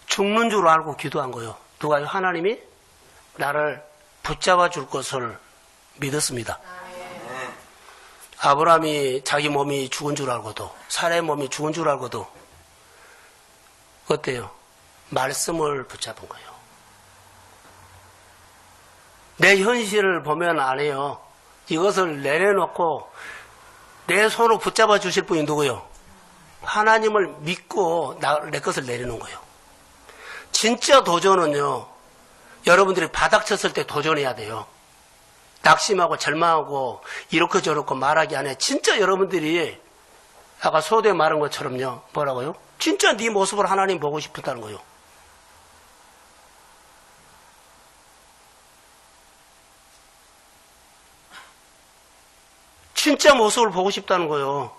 죽는 줄 알고 기도한 거예요. 누가요? 하나님이 나를 붙잡아 줄 것을 믿었습니다. 아브라함이 자기 몸이 죽은 줄 알고도, 사라의 몸이 죽은 줄 알고도 어때요? 말씀을 붙잡은 거예요. 내 현실을 보면 안 해요. 이것을 내려놓고 내 손으로 붙잡아 주실 분이 누구요? 하나님을 믿고 내 것을 내려놓은 거예요. 진짜 도전은요, 여러분들이 바닥 쳤을 때 도전해야 돼요. 낙심하고 절망하고 이렇게 저렇게 말하기 안에 진짜 여러분들이 아까 소도에 말한 것처럼요. 뭐라고요? 진짜 네 모습을 하나님 보고 싶다는 거예요. 진짜 모습을 보고 싶다는 거예요.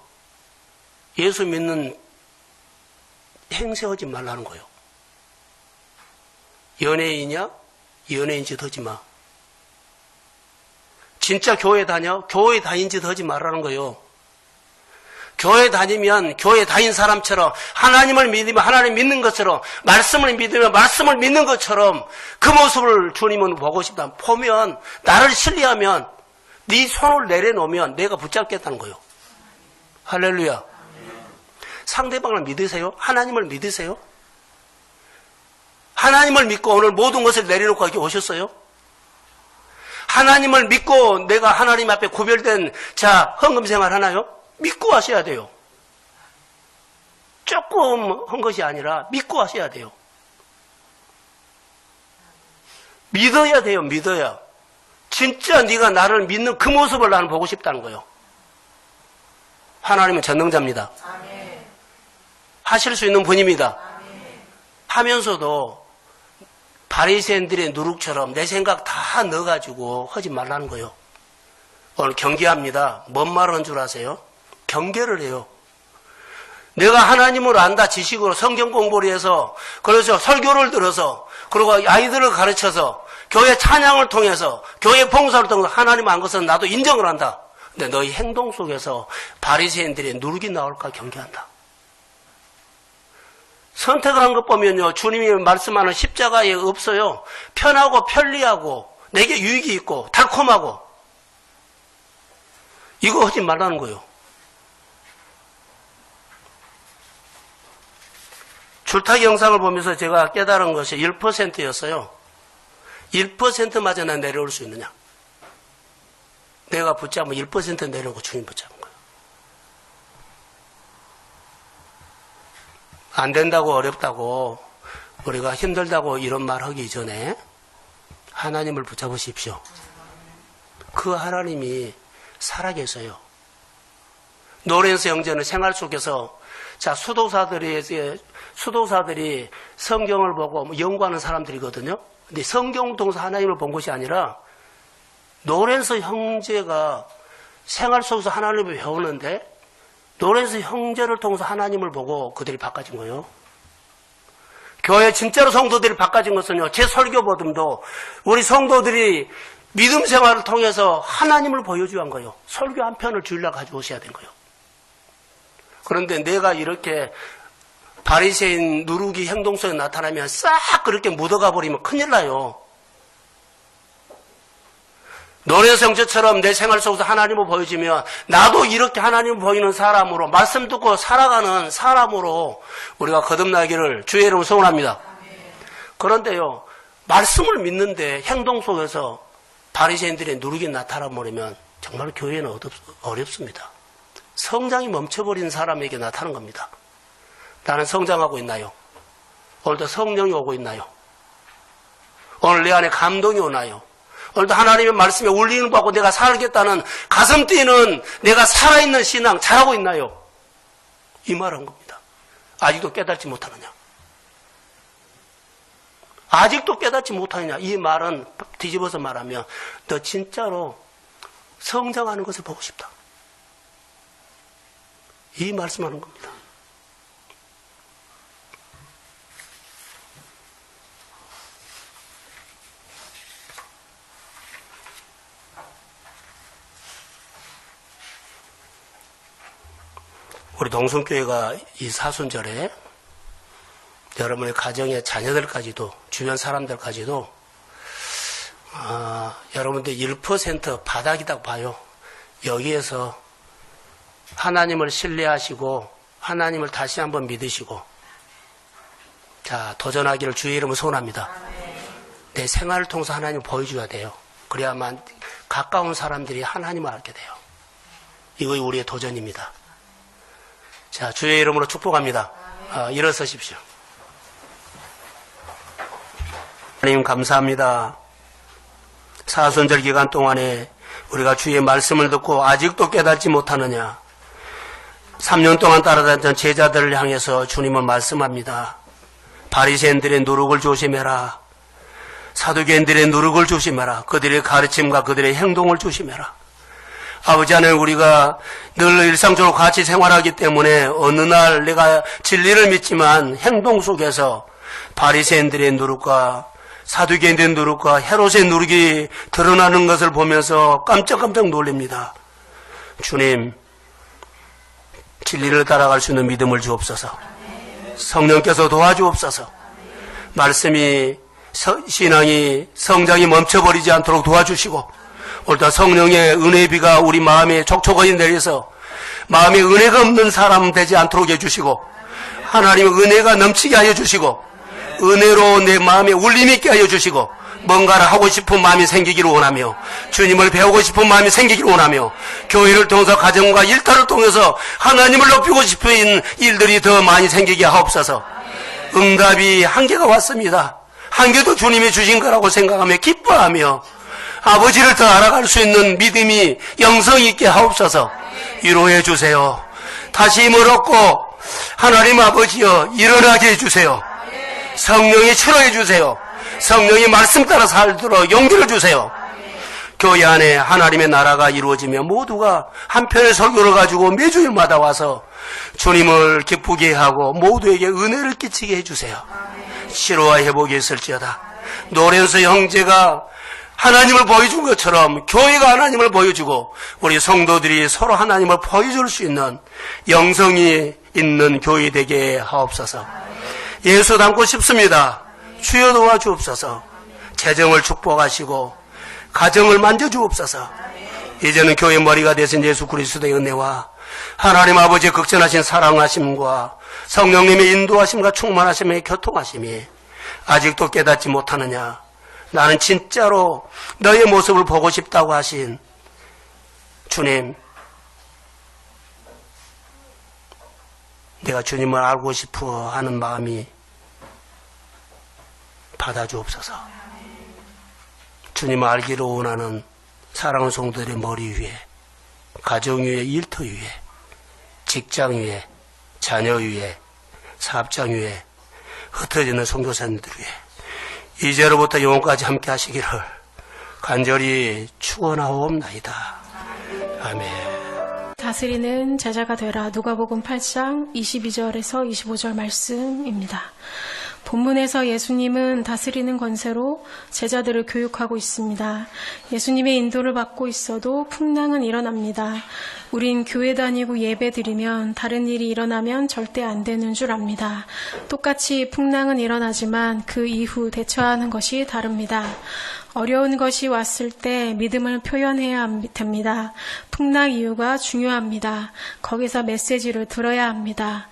예수 믿는 행세하지 말라는 거예요. 연예인이냐? 연예인 짓 하지 마. 진짜 교회 다녀? 교회 다닌 짓 하지 말라는 거예요. 교회 다니면 교회 다닌 사람처럼 하나님을 믿으면 하나님 믿는 것처럼 말씀을 믿으면 말씀을 믿는 것처럼 그 모습을 주님은 보고 싶다. 보면 나를 신뢰하면 네 손을 내려놓으면 내가 붙잡겠다는 거예요. 할렐루야. 상대방을 믿으세요? 하나님을 믿으세요? 하나님을 믿고 오늘 모든 것을 내려놓고 여기 오셨어요? 하나님을 믿고 내가 하나님 앞에 구별된 헌금 생활 하나요? 믿고 하셔야 돼요. 조금 한 것이 아니라 믿고 하셔야 돼요. 믿어야 돼요. 믿어야. 진짜 네가 나를 믿는 그 모습을 나는 보고 싶다는 거예요. 하나님은 전능자입니다. 아멘. 하실 수 있는 분입니다. 아멘. 하면서도 바리새인들의 누룩처럼 내 생각 다 넣어가지고 하지 말라는 거예요. 오늘 경계합니다. 뭔 말을 한 줄 아세요? 경계를 해요. 내가 하나님을 안다 지식으로 성경 공부를 해서 그래서 설교를 들어서 그리고 아이들을 가르쳐서 교회 찬양을 통해서 교회 봉사를 통해서 하나님 안 것은 나도 인정을 한다. 근데 너희 행동 속에서 바리새인들의 누룩이 나올까 경계한다. 선택을 한 것 보면요. 주님이 말씀하는 십자가에 없어요. 편하고 편리하고 내게 유익이 있고 달콤하고 이거 하지 말라는 거예요. 줄타기 영상을 보면서 제가 깨달은 것이 1%였어요. 1%마저 난 내려올 수 있느냐. 내가 붙잡으면 1% 내려오고 주님 붙잡은 거예요. 안 된다고 어렵다고 우리가 힘들다고 이런 말 하기 전에 하나님을 붙잡으십시오. 그 하나님이 살아계세요. 노렌스 형제는 생활 속에서 자 수도사들이 성경을 보고 연구하는 사람들이거든요. 근데 성경 통해서 하나님을 본 것이 아니라 노렌스 형제가 생활 속에서 하나님을 배우는데 노렌스 형제를 통해서 하나님을 보고 그들이 바꿔진 거예요. 교회 진짜로 성도들이 바꿔진 것은요. 제 설교 보듬도 우리 성도들이 믿음 생활을 통해서 하나님을 보여줘야 한 거예요. 설교 한 편을 주일날 가져오셔야 된 거예요. 그런데 내가 이렇게 바리새인 누룩이 행동 속에 나타나면 싹 그렇게 묻어가 버리면 큰일 나요. 노래서 형제처럼 내 생활 속에서 하나님을 보여주면 나도 이렇게 하나님을 보이는 사람으로 말씀 듣고 살아가는 사람으로 우리가 거듭나기를 주의 이름으로 소원합니다. 그런데요. 말씀을 믿는데 행동 속에서 바리새인들의 누룩이 나타나버리면 정말 교회는 어렵습니다. 성장이 멈춰버린 사람에게 나타나는 겁니다. 나는 성장하고 있나요? 오늘도 성령이 오고 있나요? 오늘 내 안에 감동이 오나요? 오늘도 하나님의 말씀에 울리는 거 하고 내가 살겠다는 가슴 뛰는 내가 살아있는 신앙 잘하고 있나요? 이 말한 겁니다. 아직도 깨닫지 못하느냐? 아직도 깨닫지 못하느냐? 이 말은 뒤집어서 말하면 너 진짜로 성장하는 것을 보고 싶다. 이 말씀하는 겁니다. 우리 동성교회가 이 사순절에 여러분의 가정의 자녀들까지도 주변 사람들까지도 여러분들 1% 바닥이라고 봐요. 여기에서 하나님을 신뢰하시고 하나님을 다시 한번 믿으시고 자 도전하기를 주의 이름으로 소원합니다. 내 생활을 통해서 하나님을 보여줘야 돼요. 그래야만 가까운 사람들이 하나님을 알게 돼요. 이거 우리의 도전입니다. 자, 주의 이름으로 축복합니다. 일어서십시오. 하나님 감사합니다. 사순절 기간 동안에 우리가 주의 말씀을 듣고 아직도 깨닫지 못하느냐. 3년 동안 따라다녔던 제자들을 향해서 주님은 말씀합니다. 바리새인들의 누룩을 조심해라. 사두개인들의 누룩을 조심해라. 그들의 가르침과 그들의 행동을 조심해라. 아버지 하나님 우리가 늘 일상적으로 같이 생활하기 때문에 어느 날 내가 진리를 믿지만 행동 속에서 바리새인들의 누룩과 사두개인들의 누룩과 헤롯의 누룩이 드러나는 것을 보면서 깜짝깜짝 놀랍니다. 주님 진리를 따라갈 수 있는 믿음을 주옵소서. 성령께서 도와주옵소서. 말씀이 신앙이 성장이 멈춰버리지 않도록 도와주시고 오늘도 성령의 은혜의 비가 우리 마음에 촉촉하게 내려서 마음에 은혜가 없는 사람 되지 않도록 해주시고 하나님의 은혜가 넘치게 하여 주시고 은혜로 내 마음에 울림이 있게 하여 주시고 뭔가를 하고 싶은 마음이 생기기를 원하며 주님을 배우고 싶은 마음이 생기기를 원하며 교회를 통해서 가정과 일터를 통해서 하나님을 높이고 싶은 일들이 더 많이 생기게 하옵소서. 응답이 한계가 왔습니다. 한계도 주님이 주신 거라고 생각하며 기뻐하며 아버지를 더 알아갈 수 있는 믿음이 영성 있게 하옵소서. 위로해 주세요. 다시 힘을 얻고 하나님 아버지여 일어나게 해주세요. 성령이 치료해 주세요. 성령이 말씀 따라 살도록 용기를 주세요. 교회 안에 하나님의 나라가 이루어지며 모두가 한편의 설교를 가지고 매주일마다 와서 주님을 기쁘게 하고 모두에게 은혜를 끼치게 해주세요. 치료와 회복이 있을지어다. 노렌스 형제가 하나님을 보여준 것처럼 교회가 하나님을 보여주고 우리 성도들이 서로 하나님을 보여줄 수 있는 영성이 있는 교회 되게 하옵소서. 예수 닮고 싶습니다. 주여 도와주옵소서. 재정을 축복하시고 가정을 만져주옵소서. 이제는 교회 머리가 되신 예수 그리스도의 은혜와 하나님 아버지의 극전하신 사랑하심과 성령님의 인도하심과 충만하심의 교통하심이 아직도 깨닫지 못하느냐. 나는 진짜로 너의 모습을 보고 싶다고 하신 주님, 내가 주님을 알고 싶어 하는 마음이 받아주옵소서. 주님을 알기를 원하는 사랑하는 성도들의 머리 위에, 가정 위에, 일터 위에, 직장 위에, 자녀 위에, 사업장 위에, 흩어지는 선교사님들 위에 이제로부터 영원까지 함께 하시기를 간절히 축원하옵나이다. 아멘. 다스리는 제자가 되라. 누가복음 8장 22절에서 25절 말씀입니다. 본문에서 예수님은 다스리는 권세로 제자들을 교육하고 있습니다. 예수님의 인도를 받고 있어도 풍랑은 일어납니다. 우린 교회 다니고 예배 드리면 다른 일이 일어나면 절대 안 되는 줄 압니다. 똑같이 풍랑은 일어나지만 그 이후 대처하는 것이 다릅니다. 어려운 것이 왔을 때 믿음을 표현해야 됩니다. 풍랑 이유가 중요합니다. 거기서 메시지를 들어야 합니다.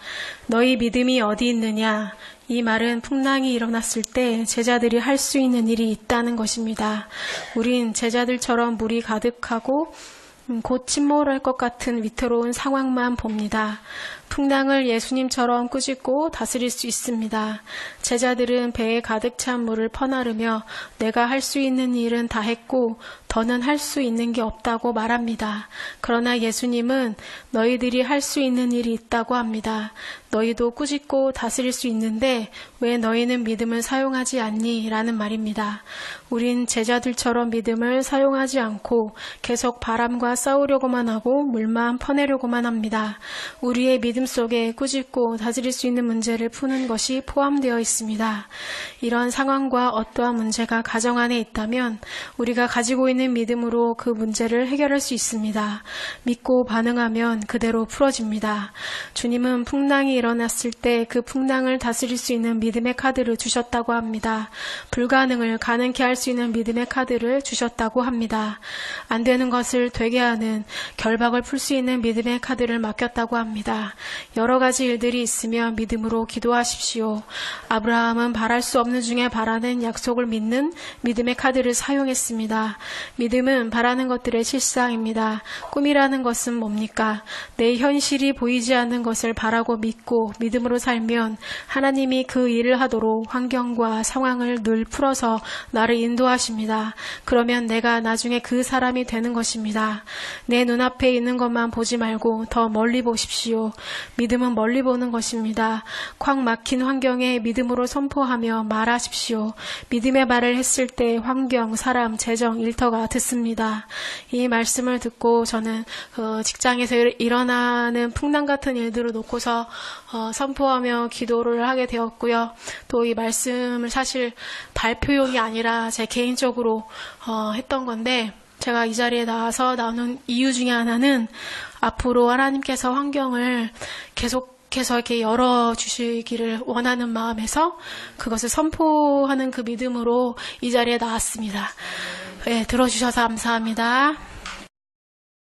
너희 믿음이 어디 있느냐? 이 말은 풍랑이 일어났을 때 제자들이 할 수 있는 일이 있다는 것입니다. 우린 제자들처럼 물이 가득하고 곧 침몰할 것 같은 위태로운 상황만 봅니다. 풍랑을 예수님처럼 꾸짖고 다스릴 수 있습니다. 제자들은 배에 가득 찬 물을 퍼나르며 내가 할 수 있는 일은 다 했고 더는 할 수 있는 게 없다고 말합니다. 그러나 예수님은 너희들이 할 수 있는 일이 있다고 합니다. 너희도 꾸짖고 다스릴 수 있는데 왜 너희는 믿음을 사용하지 않니? 라는 말입니다. 우린 제자들처럼 믿음을 사용하지 않고 계속 바람과 싸우려고만 하고 물만 퍼내려고만 합니다. 우리의 믿음 속에 꾸짖고 다스릴 수 있는 문제를 푸는 것이 포함되어 있습니다. 이런 상황과 어떠한 문제가 가정 안에 있다면 우리가 가지고 있는 믿음으로 그 문제를 해결할 수 있습니다. 믿고 반응하면 그대로 풀어집니다. 주님은 풍랑이 일어났을 때 그 풍랑을 다스릴 수 있는 믿음의 카드를 주셨다고 합니다. 불가능을 가능케 할 수 있는 믿음의 카드를 주셨다고 합니다. 안 되는 것을 되게 하는 결박을 풀 수 있는 믿음의 카드를 맡겼다고 합니다. 여러 가지 일들이 있으면 믿음으로 기도하십시오. 아브라함은 바랄 수 없는 중에 바라는 약속을 믿는 믿음의 카드를 사용했습니다. 믿음은 바라는 것들의 실상입니다. 꿈이라는 것은 뭡니까? 내 현실이 보이지 않는 것을 바라고 믿고 믿음으로 살면 하나님이 그 일을 하도록 환경과 상황을 늘 풀어서 나를 인도하십니다. 그러면 내가 나중에 그 사람이 되는 것입니다. 내 눈앞에 있는 것만 보지 말고 더 멀리 보십시오. 믿음은 멀리 보는 것입니다. 콱 막힌 환경에 믿음으로 선포하며 말하십시오. 믿음의 말을 했을 때 환경, 사람, 재정, 일터가 듣습니다. 이 말씀을 듣고 저는 직장에서 일어나는 풍랑 같은 일들을 놓고서 선포하며 기도를 하게 되었고요. 또 이 말씀을 사실 발표용이 아니라 제 개인적으로 했던 건데 제가 이 자리에 나오는 이유 중에 하나는 앞으로 하나님께서 환경을 계속해서 이렇게 열어주시기를 원하는 마음에서 그것을 선포하는 그 믿음으로 이 자리에 나왔습니다. 네, 들어주셔서 감사합니다.